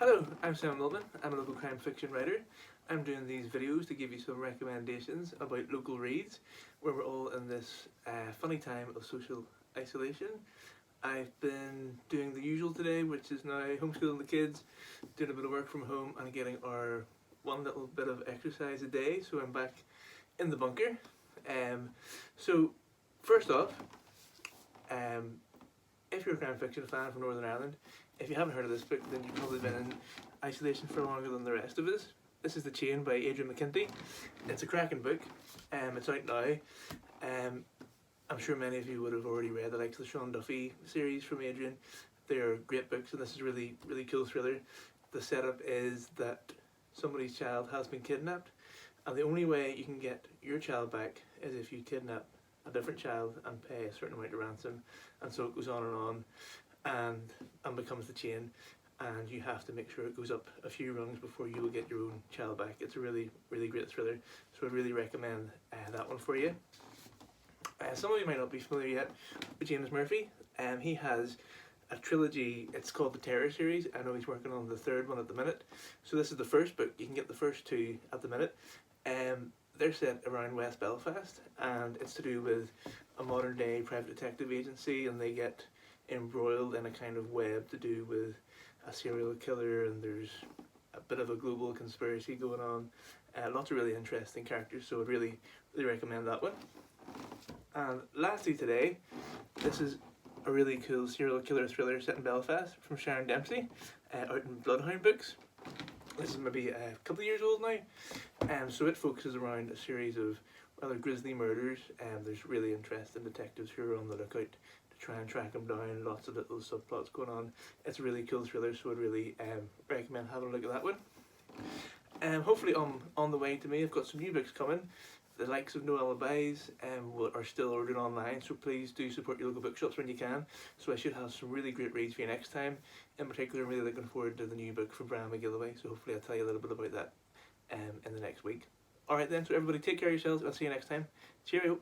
Hello, I'm Simon Maltman. I'm a local crime fiction writer. I'm doing these videos to give you some recommendations about local reads where we're all in this funny time of social isolation. I've been doing the usual today, which is now homeschooling the kids, doing a bit of work from home and getting our one little bit of exercise a day, so I'm back in the bunker. So first off, if you're a crime fiction fan from Northern Ireland, if you haven't heard of this book, then you've probably been in isolation for longer than the rest of us. This is The Chain by Adrian McKinty. It's a cracking book. It's out now. I'm sure many of you would have already read the likes of the Sean Duffy series from Adrian. They are great books, and this is a really cool thriller. The setup is that somebody's child has been kidnapped, and the only way you can get your child back is if you kidnap a different child and pay a certain amount of ransom, and so it goes on and becomes the chain, and you have to make sure it goes up a few rungs before you will get your own child back. It's a really great thriller, so I'd really recommend that one for you. Some of you might not be familiar yet with James Murphy. He has a trilogy. It's called the Terror series. I know he's working on the third one at the minute, so this is the first book. You can get the first two at the minute. They're set around West Belfast, and it's to do with a modern day private detective agency, and they get embroiled in a kind of web to do with a serial killer, and there's a bit of a global conspiracy going on. Lots of really interesting characters, so I'd really recommend that one. And lastly today, this is a really cool serial killer thriller set in Belfast from Sharon Dempsey, out in Bloodhound Books. This is maybe a couple of years old now, so it focuses around a series of rather grisly murders, and there's really interesting detectives who are on the lookout to try and track them down. Lots of little subplots going on. It's a really cool thriller, so I'd really recommend having a look at that one. Hopefully on the way to me, I've got some new books coming. The likes of No Alibis are still ordered online, so please do support your local bookshops when you can. So I should have some really great reads for you next time. In particular, I'm really looking forward to the new book from Brian McGillivray, so hopefully I'll tell you a little bit about that in the next week. Alright then, so everybody take care of yourselves. I'll see you next time. Cheerio!